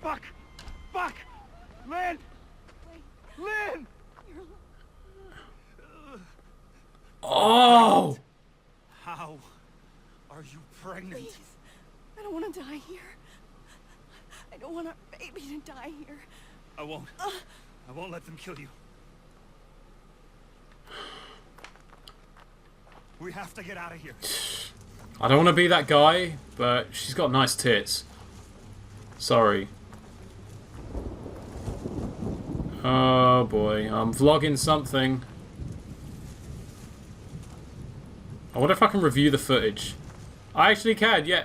Fuck! Fuck! Lynn! Lynn! Oh! How are you pregnant? Please. I don't want to die here. I don't want our baby to die here. I won't let them kill you. We have to get out of here. I don't want to be that guy, but she's got nice tits. Sorry. Oh boy, I'm vlogging something. I wonder if I can review the footage. I actually can, yeah.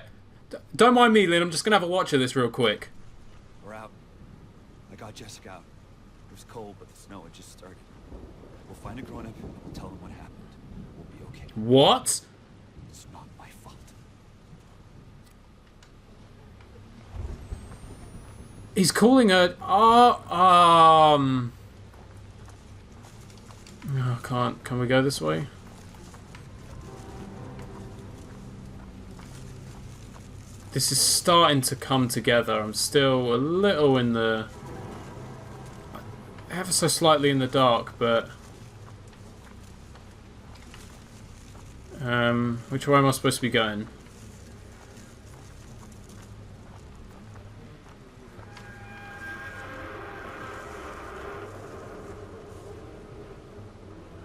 Don't mind me, Lynn, I'm just gonna have a watch of this real quick. We're out. I got Jessica out. It was cold, but the snow had just started. We'll find a grown-up and tell them what happened. We'll be okay. What? It's not my fault. He's calling her... Oh, can't... Can we go this way? This is starting to come together. I'm still a little in the... ever so slightly in the dark, but... which way am I supposed to be going?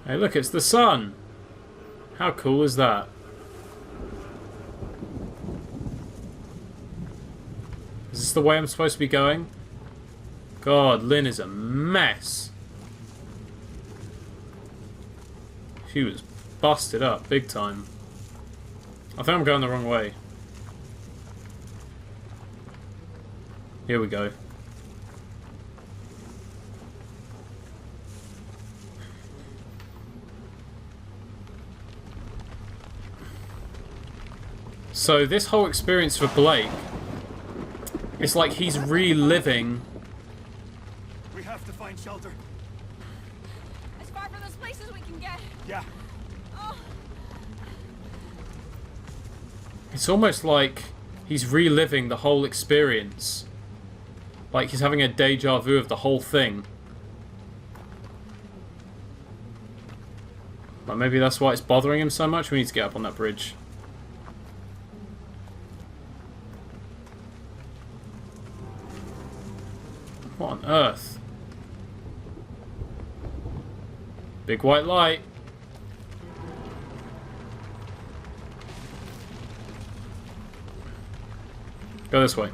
Hey look, it's the sun! How cool is that? Is this the way I'm supposed to be going? God, Lynn is a mess. She was busted up big time. I think I'm going the wrong way. Here we go. So this whole experience for Blake, it's like he's reliving. We have to find shelter. As far from those places we can get. Yeah. Oh. It's almost like he's reliving the whole experience. Like he's having a deja vu of the whole thing. But maybe that's why it's bothering him so much. We need to get up on that bridge. What on earth? Big white light. Go this way.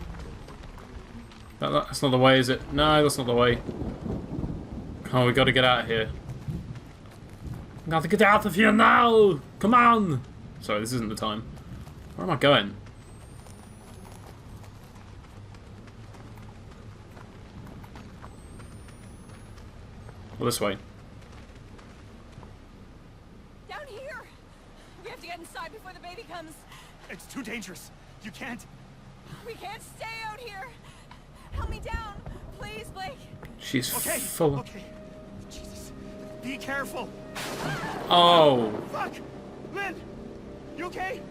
That's not the way, is it? No, that's not the way. Oh, we gotta get out of here. We gotta get out of here now! Come on! Sorry, this isn't the time. Where am I going? Well, this way. Down here! We have to get inside before the baby comes. It's too dangerous. You can't. We can't stay out here. Help me down, please, Blake. She's Okay. full of... Okay. Jesus. Be careful. Oh. Fuck. Lynn. You okay?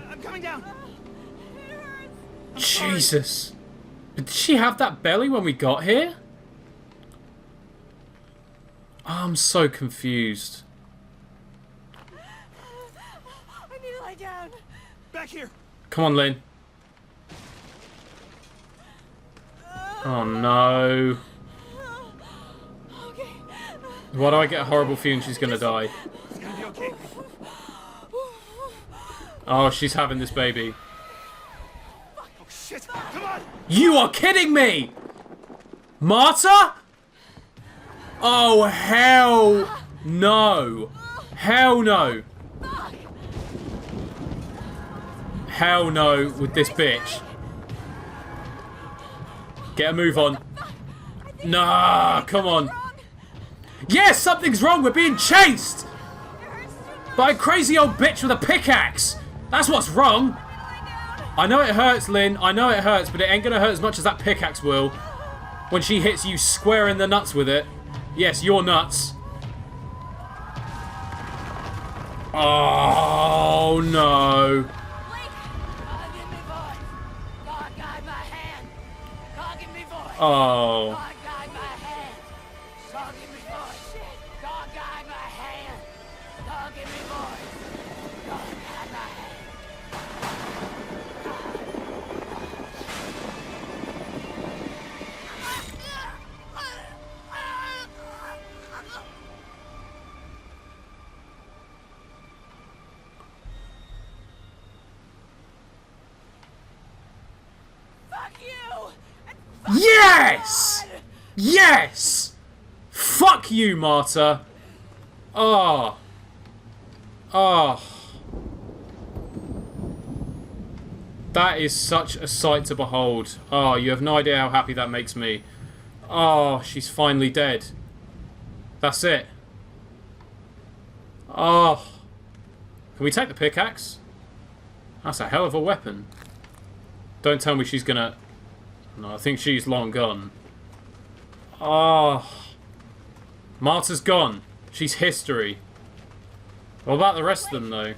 I'm coming down. It hurts. I'm sorry. Jesus. Did she have that belly when we got here? I'm so confused. I need to lie down. Back here. Come on, Lynn. Oh no. Okay. Why do I get a horrible feeling she's gonna die? It's gonna be okay. Oh, she's having this baby. Oh shit. Come on. You are kidding me! Marta? Oh, hell no. Hell no. Hell no with this bitch. Get a move on. Nah, come on. Yes, something's wrong. We're being chased by a crazy old bitch with a pickaxe. That's what's wrong. I know it hurts, Lynn. I know it hurts, but it ain't gonna hurt as much as that pickaxe will when she hits you square in the nuts with it. Yes, you're nuts. Oh no. Blake! God, give me voice. God, guide my hand. God, give me Oh. God guide my hand. God give me voice. God guide my hand. God give me voice. God guide my hand. Fuck you! Yes! Yes! Fuck you, Marta. Oh. Oh. That is such a sight to behold. Oh, you have no idea how happy that makes me. Oh, she's finally dead. That's it. Oh. Can we take the pickaxe? That's a hell of a weapon. Don't tell me she's gonna... No, I think she's long gone. Oh. Marta's gone. She's history. What about the rest of them, though?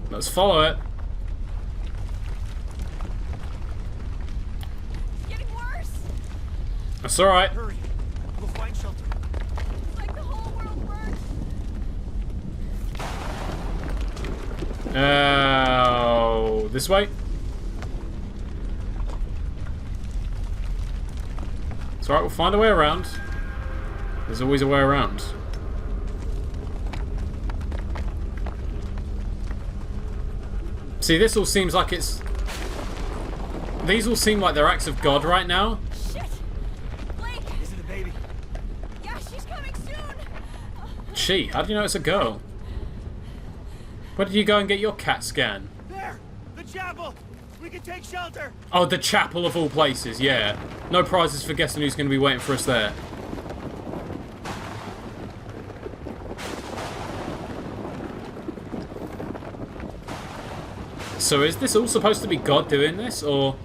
Let's follow it. It's getting worse. That's alright. Hurry. We'll find shelter. It's like the whole world burned. Oh, this way? It's alright, we'll find a way around. There's always a way around. See, this all seems like it's... These all seem like they're acts of God right now. Shit! Blake! Is it a baby? Yeah, she's coming soon! She, how do you know it's a girl? Where did you go and get your CAT scan? There! The chapel! We can take shelter! Oh, the chapel of all places, yeah. No prizes for guessing who's going to be waiting for us there. So is this all supposed to be God doing this, or...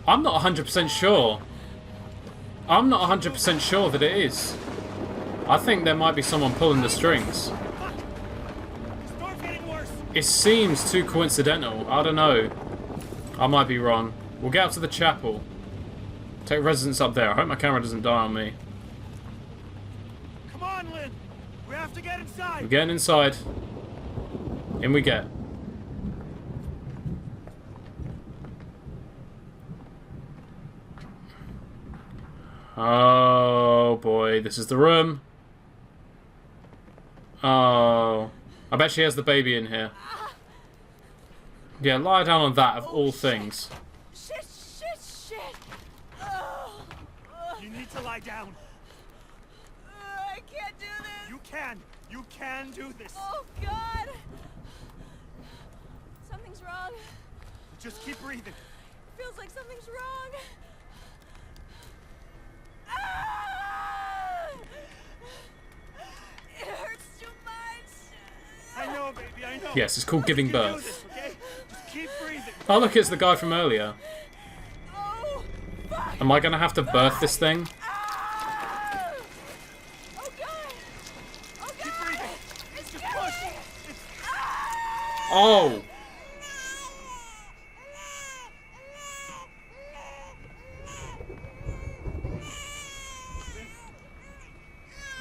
I'm not 100% sure. I'm not 100% sure that it is. I think there might be someone pulling the strings. Storm's getting worse! It seems too coincidental. I don't know. I might be wrong. We'll get up to the chapel. Take residence up there. I hope my camera doesn't die on me. Come on, Lynn! We have to get inside! We're getting inside. In we get. Oh boy, this is the room. Oh. I bet she has the baby in here. Yeah, lie down on that of all things. Shit, shit, shit! Oh, You need to lie down. I can't do this! You can! You can do this! Oh, God! Something's wrong. Just keep breathing. Feels like something's wrong. Ah! It hurts too much. I know, baby, I know. Yes, it's called giving You can do birth. this, okay? Just keep breathing. Oh look, it's the guy from earlier. Oh, fuck. Am I gonna have to birth this thing? Ah! Oh, God. Oh, God. Keep breathing. It's Just killing push. me. It's... Oh!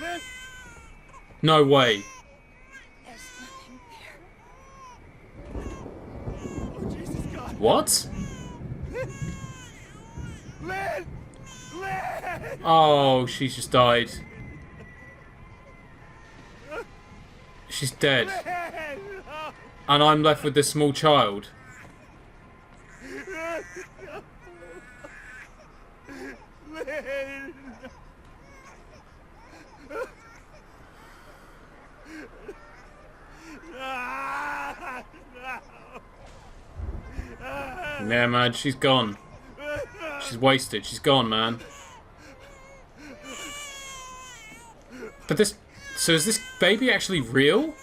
Lynn! No way. There's nothing there. Oh, Jesus God. What? Lynn! Lynn! Oh, she's just died. She's dead. Lynn! Oh. And I'm left with this small child. Lynn! Ah, no. Yeah, man, she's gone. She's wasted. She's gone, man. But this... So is this baby actually real?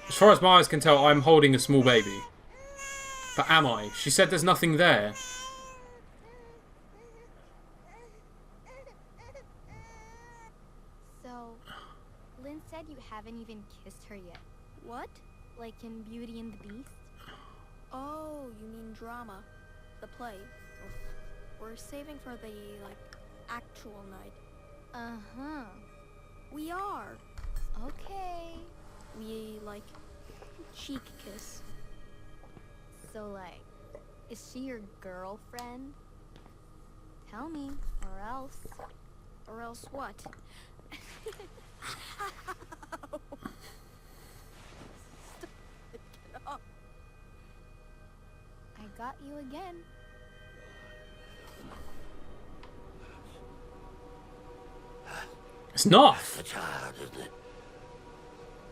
As far as my eyes can tell, I'm holding a small baby. But am I? She said there's nothing there. So, Lynn said you haven't even kissed her yet. What? Like in Beauty and the Beast? Oh, you mean drama. The play. We're saving for the, like, actual night. Uh-huh. We are. Okay. We, like, cheek kiss. So, like, is she your girlfriend? Tell me, or else. Or else what? Get up. I got you again. It's not. The child, isn't it?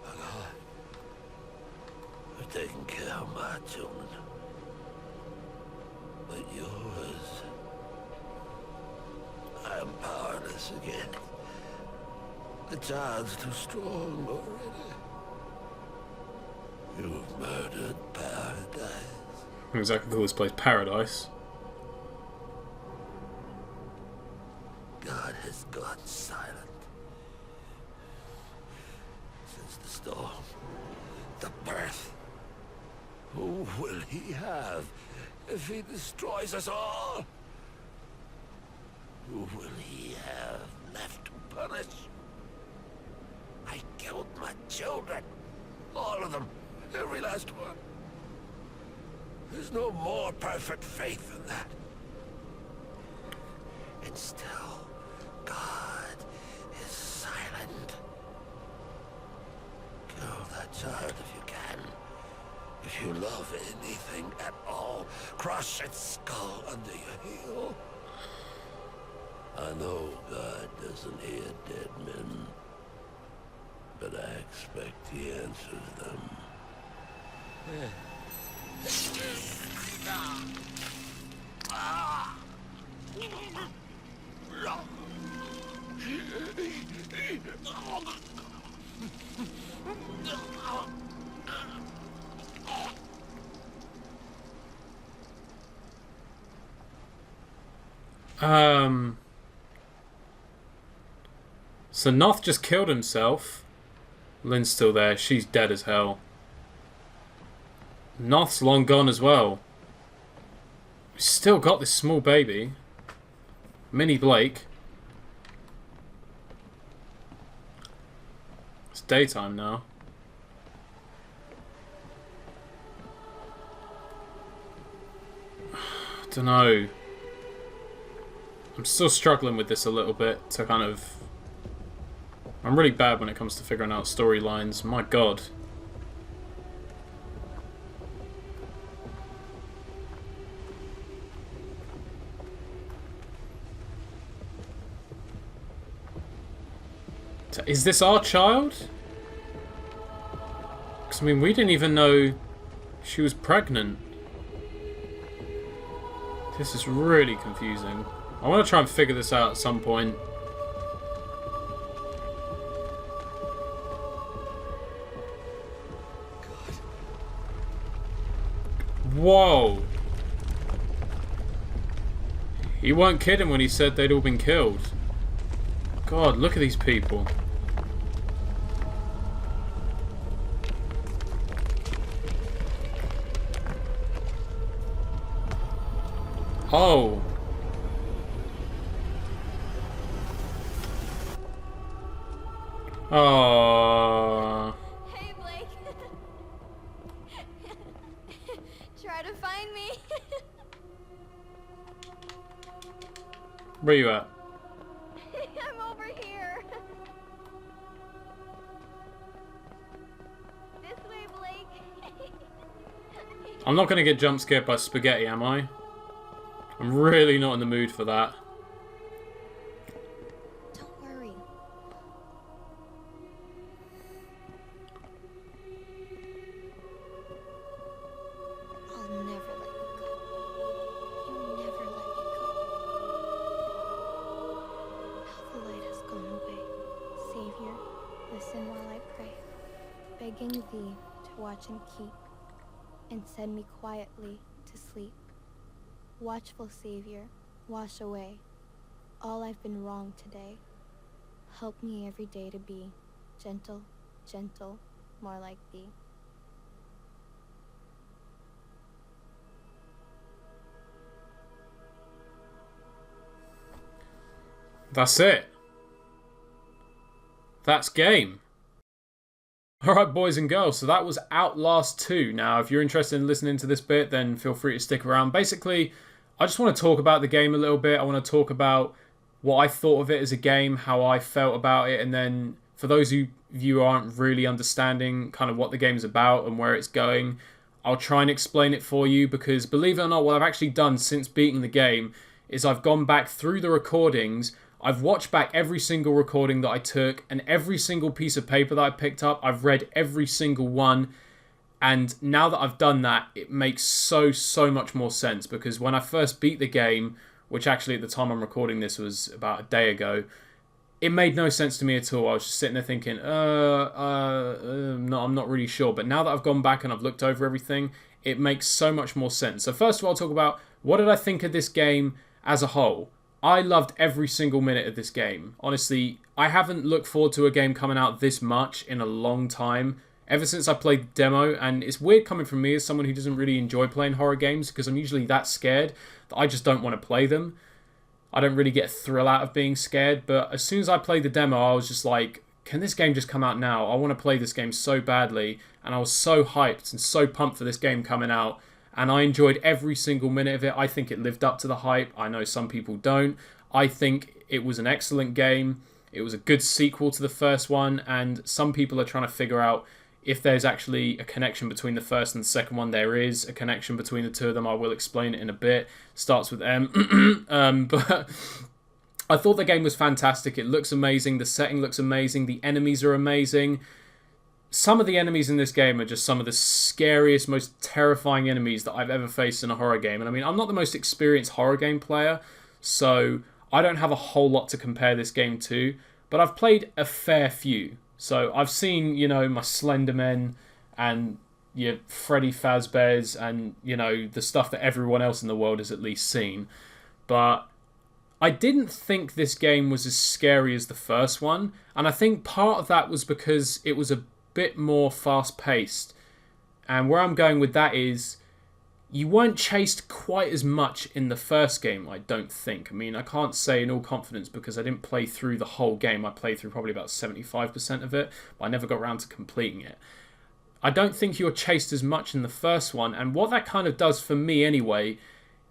My God. We're taking care of my children. But yours... I am powerless again. The child's too strong already. You've murdered paradise. Exactly, call this place Paradise. God has gone silent. Since the storm, the birth. Who will he have if he destroys us all? Who will he have left to punish? I killed my children. All of them. Every last one. There's no more perfect faith than that. And still, God is silent. Kill that child if you can. If you love anything at all, crush its skull under your heel. I know God doesn't hear dead men, but I expect he answers them. So Noth just killed himself. Lynn's still there. She's dead as hell. Noth's long gone as well. We've still got this small baby. Mini Blake. It's daytime now. I don't know. I'm still struggling with this a little bit to kind of... I'm really bad when it comes to figuring out storylines. My God. Is this our child? Because, I mean, we didn't even know she was pregnant. This is really confusing. I want to try and figure this out at some point. God. Whoa. He weren't kidding when he said they'd all been killed. God, look at these people. Oh. Oh. Hey, Blake. Try to find me. Where you at? I'm over here. This way, Blake. I'm not going to get jump scared by spaghetti, am I? I'm really not in the mood for that. Don't worry. I'll never let you go. You never let me go. Now the light has gone away. Savior, listen while I pray, begging thee to watch and keep, and send me quietly to sleep. Watchful Savior, wash away all I've been wrong today. Help me every day to be gentle, gentle, more like thee. That's it. That's game. Alright, boys and girls, so that was Outlast 2. Now, if you're interested in listening to this bit, then feel free to stick around. Basically, I just want to talk about the game a little bit. I want to talk about what I thought of it as a game, how I felt about it, and then for those of you who aren't really understanding kind of what the game's about and where it's going, I'll try and explain it for you, because believe it or not, what I've actually done since beating the game is I've gone back through the recordings. I've watched back every single recording that I took, and every single piece of paper that I picked up, I've read every single one. And now that I've done that, it makes so much more sense, because when I first beat the game, which actually at the time I'm recording this was about a day ago, it made no sense to me at all. I was just sitting there thinking, no, I'm not really sure. But now that I've gone back and I've looked over everything, it makes so much more sense. So first of all, I'll talk about what did I think of this game as a whole. I loved every single minute of this game. Honestly, I haven't looked forward to a game coming out this much in a long time. Ever since I played the demo, and it's weird coming from me as someone who doesn't really enjoy playing horror games, because I'm usually that scared that I just don't want to play them. I don't really get a thrill out of being scared, but as soon as I played the demo, I was just like, can this game just come out now? I want to play this game so badly, and I was so hyped and so pumped for this game coming out. And I enjoyed every single minute of it. I think it lived up to the hype. I know some people don't. I think it was an excellent game. It was a good sequel to the first one. And some people are trying to figure out if there's actually a connection between the first and the second one. There is a connection between the two of them. I will explain it in a bit. Starts with M. But I thought the game was fantastic. It looks amazing. The setting looks amazing. The enemies are amazing. Some of the enemies in this game are just some of the scariest, most terrifying enemies that I've ever faced in a horror game. And I mean, I'm not the most experienced horror game player, so I don't have a whole lot to compare this game to, but I've played a fair few. So I've seen, you know, my Slendermen and your Freddy Fazbear's and, you know, the stuff that everyone else in the world has at least seen. But I didn't think this game was as scary as the first one, and I think part of that was because it was a bit more fast-paced. And where I'm going with that is, you weren't chased quite as much in the first game, I don't think. I mean, I can't say in all confidence because I didn't play through the whole game. I played through probably about 75% of it, but I never got around to completing it. I don't think you're chased as much in the first one, and what that kind of does for me anyway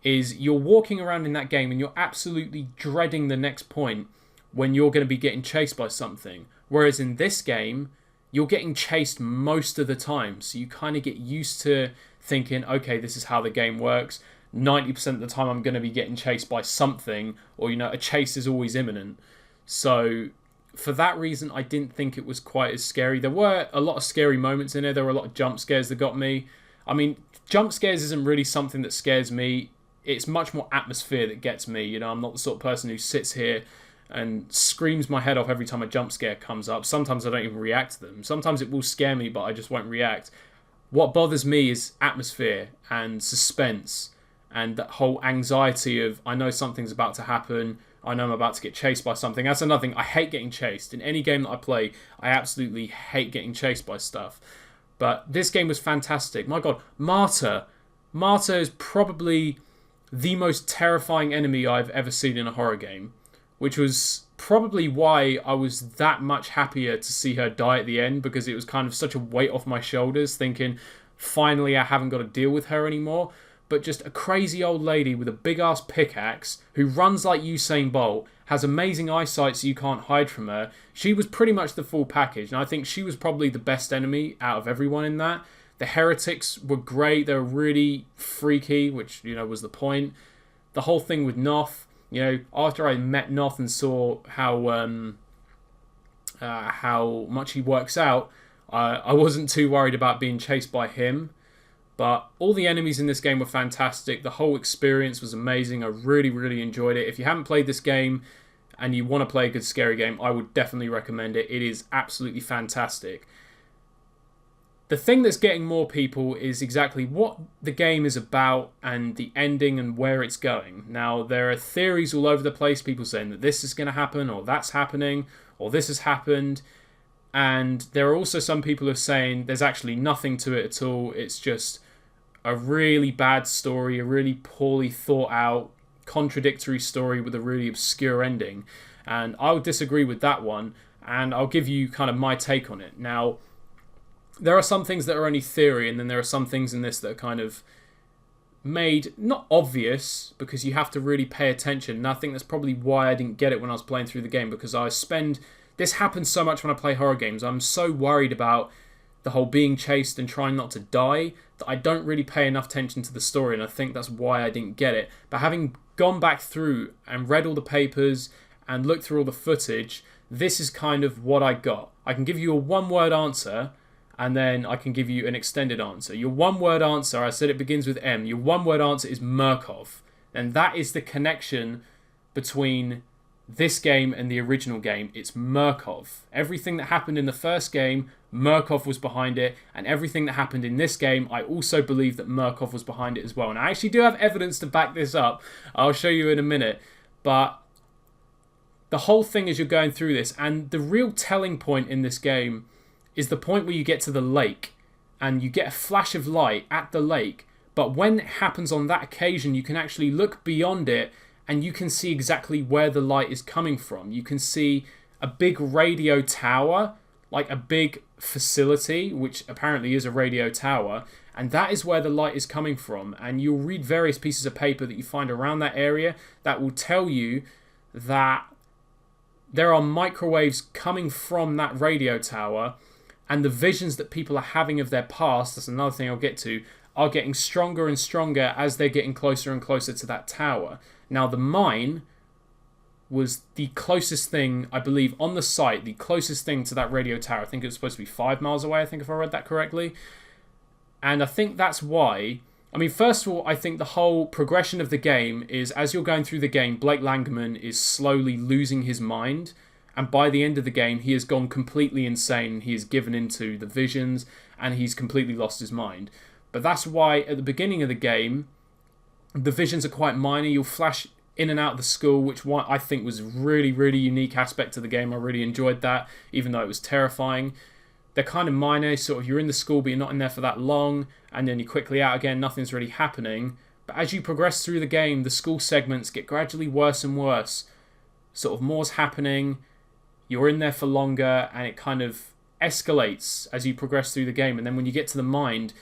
is you're walking around in that game and you're absolutely dreading the next point when you're going to be getting chased by something. Whereas in this game, you're getting chased most of the time, so you kind of get used to thinking, okay, this is how the game works. 90% of the time I'm going to be getting chased by something, or, you know, a chase is always imminent. So for that reason, I didn't think it was quite as scary. There were a lot of scary moments in it. There were a lot of jump scares that got me. I mean, jump scares isn't really something that scares me. It's much more atmosphere that gets me. You know, I'm not the sort of person who sits here and screams my head off every time a jump scare comes up. Sometimes I don't even react to them. Sometimes it will scare me, but I just won't react. What bothers me is atmosphere and suspense and that whole anxiety of, I know something's about to happen, I know I'm about to get chased by something. That's another thing. I hate getting chased. In any game that I play, I absolutely hate getting chased by stuff. But this game was fantastic. My God, Martyr. Martyr is probably the most terrifying enemy I've ever seen in a horror game, which was probably why I was that much happier to see her die at the end, because it was kind of such a weight off my shoulders, thinking, finally I haven't got to deal with her anymore. But just a crazy old lady with a big-ass pickaxe who runs like Usain Bolt, has amazing eyesight so you can't hide from her. She was pretty much the full package, and I think she was probably the best enemy out of everyone in that. The heretics were great. They were really freaky, which, you know, was the point. The whole thing with Noth, you know, after I met Noth and saw how much he works out, I wasn't too worried about being chased by him. But all the enemies in this game were fantastic. The whole experience was amazing. I really, really enjoyed it. If you haven't played this game and you want to play a good scary game, I would definitely recommend it. It is absolutely fantastic. The thing that's getting more people is exactly what the game is about and the ending and where it's going. Now, there are theories all over the place, people saying that this is going to happen, or that's happening, or this has happened. And there are also some people who are saying there's actually nothing to it at all. It's just a really bad story, a really poorly thought out, contradictory story with a really obscure ending. And I'll disagree with that one, and I'll give you kind of my take on it. Now, there are some things that are only theory, and then there are some things in this that are kind of made not obvious, because you have to really pay attention. And I think that's probably why I didn't get it when I was playing through the game, because this happens so much when I play horror games. I'm so worried about the whole being chased and trying not to die that I don't really pay enough attention to the story, and I think that's why I didn't get it. But having gone back through and read all the papers and looked through all the footage, this is kind of what I got. I can give you a one-word answer, and then I can give you an extended answer. Your one-word answer, I said it begins with M. Your one-word answer is Murkoff. And that is the connection between this game and the original game. It's Murkoff. Everything that happened in the first game, Murkoff was behind it. And everything that happened in this game, I also believe that Murkoff was behind it as well. And I actually do have evidence to back this up. I'll show you in a minute. But the whole thing as you're going through this, and the real telling point in this game is the point where you get to the lake and you get a flash of light at the lake, but when it happens on that occasion, you can actually look beyond it and you can see exactly where the light is coming from. You can see a big radio tower, like a big facility, which apparently is a radio tower, and that is where the light is coming from. And you'll read various pieces of paper that you find around that area that will tell you that there are microwaves coming from that radio tower, and the visions that people are having of their past, that's another thing I'll get to, are getting stronger and stronger as they're getting closer and closer to that tower. Now, the mine was the closest thing, I believe, on the site, the closest thing to that radio tower. I think it was supposed to be 5 miles away, I think, if I read that correctly. And I think that's why, I mean, first of all, I think the whole progression of the game is, as you're going through the game, Blake Langman is slowly losing his mind. And by the end of the game, he has gone completely insane. He has given into the visions, and he's completely lost his mind. But that's why, at the beginning of the game, the visions are quite minor. You'll flash in and out of the school, which I think was a really, really unique aspect to the game. I really enjoyed that, even though it was terrifying. They're kind of minor, sort of you're in the school, but you're not in there for that long, and then you're quickly out again, nothing's really happening. But as you progress through the game, the school segments get gradually worse and worse. Sort of more's happening, you're in there for longer, and it kind of escalates as you progress through the game. And then when you get to the mind,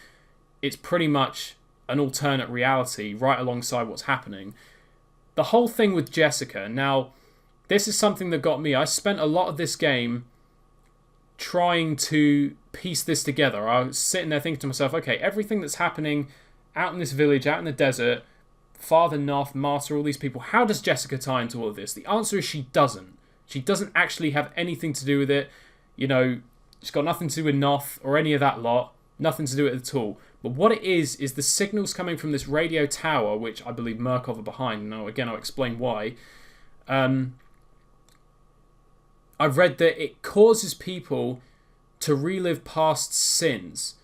it's pretty much an alternate reality right alongside what's happening. The whole thing with Jessica, now, this is something that got me. I spent a lot of this game trying to piece this together. I was sitting there thinking to myself, okay, everything that's happening out in this village, out in the desert, Father Noth, Martyr, all these people, how does Jessica tie into all of this? The answer is she doesn't. She doesn't actually have anything to do with it. You know, she's got nothing to do with Noth or any of that lot. Nothing to do with it at all. But what it is the signals coming from this radio tower, which I believe Murkoff are behind. Now, again, I'll explain why. I've read that it causes people to relive past sins.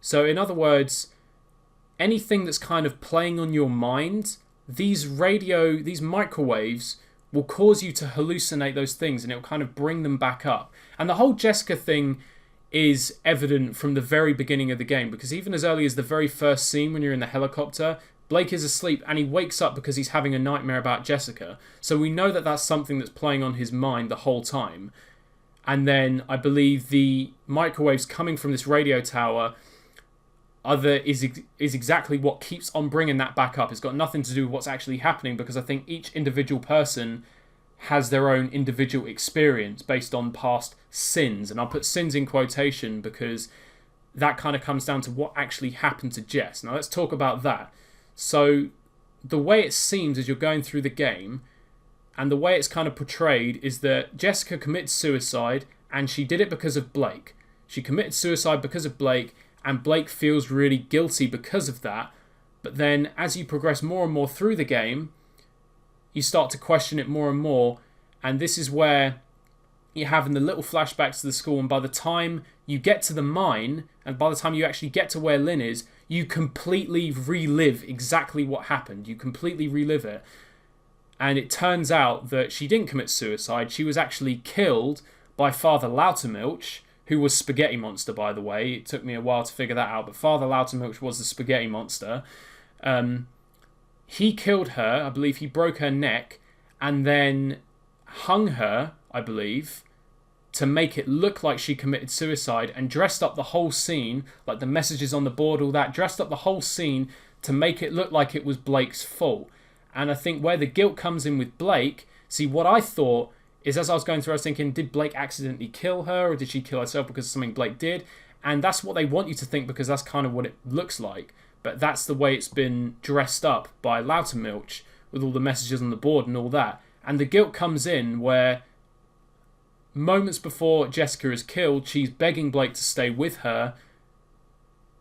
So, in other words, anything that's kind of playing on your mind, these microwaves will cause you to hallucinate those things, and it'll kind of bring them back up. And the whole Jessica thing is evident from the very beginning of the game, because even as early as the very first scene when you're in the helicopter, Blake is asleep and he wakes up because he's having a nightmare about Jessica. So we know that that's something that's playing on his mind the whole time. And then I believe the microwaves coming from this radio tower is exactly what keeps on bringing that back up. It's got nothing to do with what's actually happening, because I think each individual person has their own individual experience based on past sins. And I'll put sins in quotation because that kind of comes down to what actually happened to Jess. Now let's talk about that. So the way it seems as you're going through the game, and the way it's kind of portrayed, is that Jessica committed suicide, and she did it because of Blake. She committed suicide because of Blake, and Blake feels really guilty because of that. But then as you progress more and more through the game, you start to question it more and more, and this is where you're having the little flashbacks to the school, and by the time you get to the mine, and by the time you actually get to where Lynn is, you completely relive exactly what happened. You completely relive it. And it turns out that she didn't commit suicide. She was actually killed by Father Loutermilch, who was Spaghetti Monster, by the way. It took me a while to figure that out, but Father Loutermilch was the Spaghetti Monster. He killed her. I believe he broke her neck, and then hung her, I believe, to make it look like she committed suicide, and dressed up the whole scene, like the messages on the board, all that, dressed up the whole scene to make it look like it was Blake's fault. And I think where the guilt comes in with Blake, see, what I thought is, as I was going through, I was thinking, did Blake accidentally kill her, or did she kill herself because of something Blake did? And that's what they want you to think, because that's kind of what it looks like. But that's the way it's been dressed up by Loutermilch, with all the messages on the board and all that. And the guilt comes in where moments before Jessica is killed, she's begging Blake to stay with her,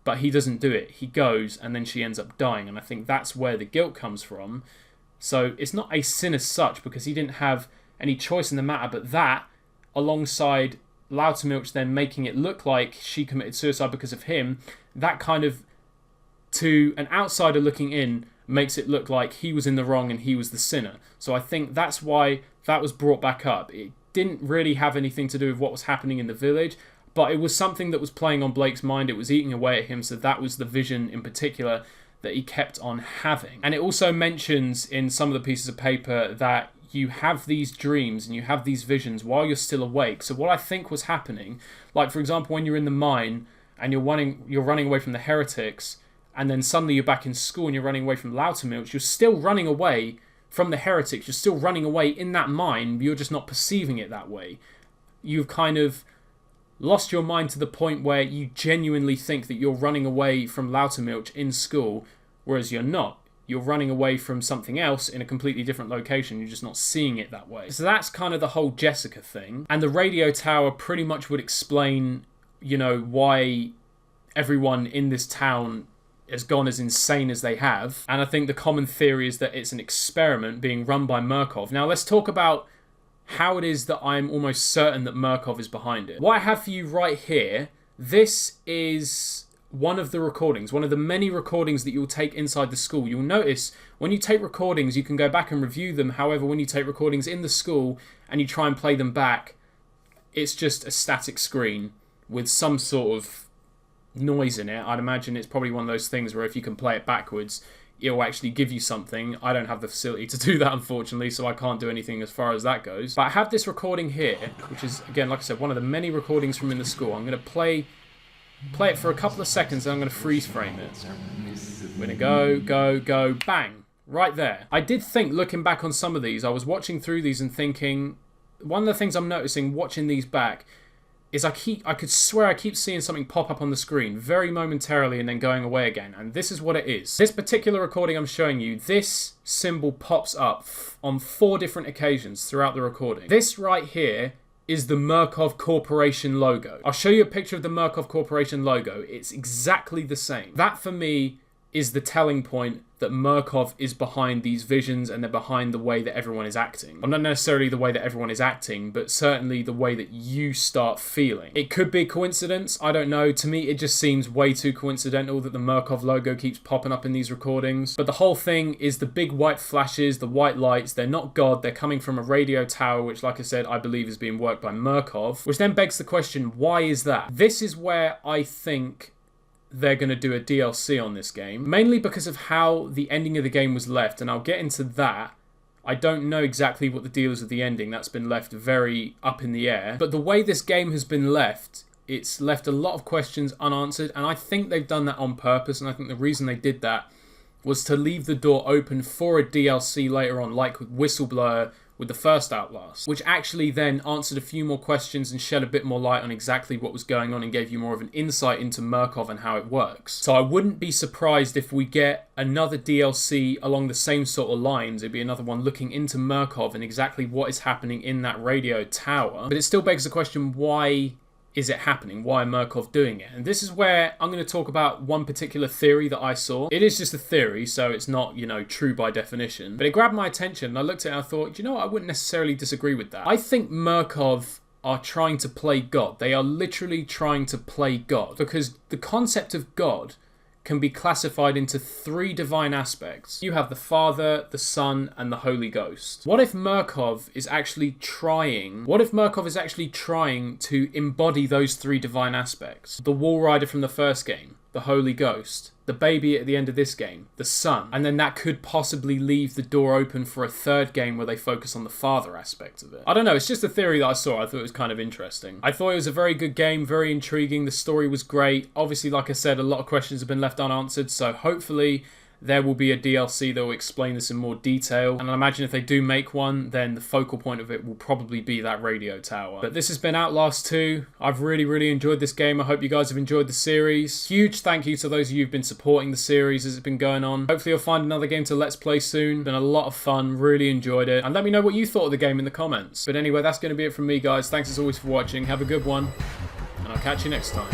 but he doesn't do it. He goes, and then she ends up dying. And I think that's where the guilt comes from. So it's not a sin as such, because he didn't have any choice in the matter, but that, alongside Loutermilch then making it look like she committed suicide because of him, that kind of, to an outsider looking in, makes it look like he was in the wrong and he was the sinner. So I think that's why that was brought back up. It didn't really have anything to do with what was happening in the village, but it was something that was playing on Blake's mind. It was eating away at him, so that was the vision in particular that he kept on having. And it also mentions in some of the pieces of paper that you have these dreams and you have these visions while you're still awake. So what I think was happening, like for example when you're in the mine and you're running away from the heretics, and then suddenly you're back in school and you're running away from Loutermilch, you're still running away from the heretics, you're still running away in that mine, you're just not perceiving it that way. You've kind of lost your mind to the point where you genuinely think that you're running away from Loutermilch in school, whereas you're not. You're running away from something else in a completely different location, you're just not seeing it that way. So that's kind of the whole Jessica thing. And the radio tower pretty much would explain, you know, why everyone in this town has gone as insane as they have. And I think the common theory is that it's an experiment being run by Murkoff. Now let's talk about how it is that I'm almost certain that Murkoff is behind it. What I have for you right here, this is one of the recordings, one of the many recordings that you'll take inside the school. You'll notice when you take recordings, you can go back and review them. However, when you take recordings in the school and you try and play them back, it's just a static screen with some sort of noise in it. I'd imagine it's probably one of those things where if you can play it backwards, it'll actually give you something. I don't have the facility to do that, unfortunately, so I can't do anything as far as that goes. But I have this recording here, which is, again, like I said, one of the many recordings from in the school. I'm going to play it for a couple of seconds, and I'm going to freeze frame it. We're going to go, bang, right there. I did think, looking back on some of these, I was watching through these and thinking, one of the things I'm noticing watching these back is I could swear I keep seeing something pop up on the screen very momentarily and then going away again. And this is what it is. This particular recording I'm showing you, this symbol pops up on 4 different occasions throughout the recording. This right here is the Murkoff Corporation logo. I'll show you a picture of the Murkoff Corporation logo. It's exactly the same. That for me is the telling point that Murkoff is behind these visions and they're behind the way that everyone is acting. Well, not necessarily the way that everyone is acting, but certainly the way that you start feeling. It could be a coincidence, I don't know. To me, it just seems way too coincidental that the Murkoff logo keeps popping up in these recordings. But the whole thing is the big white flashes, the white lights, they're not God, they're coming from a radio tower, which, like I said, I believe is being worked by Murkoff, which then begs the question, why is that? This is where I think they're going to do a DLC on this game, mainly because of how the ending of the game was left, and I'll get into that. I don't know exactly what the deal is with the ending. That's been left very up in the air. But the way this game has been left, it's left a lot of questions unanswered, and I think they've done that on purpose, and I think the reason they did that was to leave the door open for a DLC later on, like with Whistleblower with the first Outlast, which actually then answered a few more questions and shed a bit more light on exactly what was going on and gave you more of an insight into Murkoff and how it works. So I wouldn't be surprised if we get another DLC along the same sort of lines. It'd be another one looking into Murkoff and exactly what is happening in that radio tower. But it still begs the question, why is it happening? Why are Murkoff doing it? And this is where I'm going to talk about one particular theory that I saw. It is just a theory, so it's not, you know, true by definition. But it grabbed my attention, and I looked at it and I thought, you know what, I wouldn't necessarily disagree with that. I think Murkoff are trying to play God. They are literally trying to play God. Because the concept of God can be classified into 3 divine aspects. You have the Father, the Son, and the Holy Ghost. What if Murkoff is actually trying to embody those 3 divine aspects? The Wall Rider from the first game, the Holy Ghost, the baby at the end of this game, the son, and then that could possibly leave the door open for a third game where they focus on the father aspect of it. I don't know, it's just a theory that I saw. I thought it was kind of interesting. I thought it was a very good game, very intriguing. The story was great. Obviously, like I said, a lot of questions have been left unanswered, so hopefully there will be a DLC that will explain this in more detail. And I imagine if they do make one, then the focal point of it will probably be that radio tower. But this has been Outlast 2. I've really enjoyed this game. I hope you guys have enjoyed the series. Huge thank you to those of you who've been supporting the series as it's been going on. Hopefully you'll find another game to Let's Play soon. Been a lot of fun. Really enjoyed it. And let me know what you thought of the game in the comments. But anyway, that's going to be it from me, guys. Thanks as always for watching. Have a good one. And I'll catch you next time.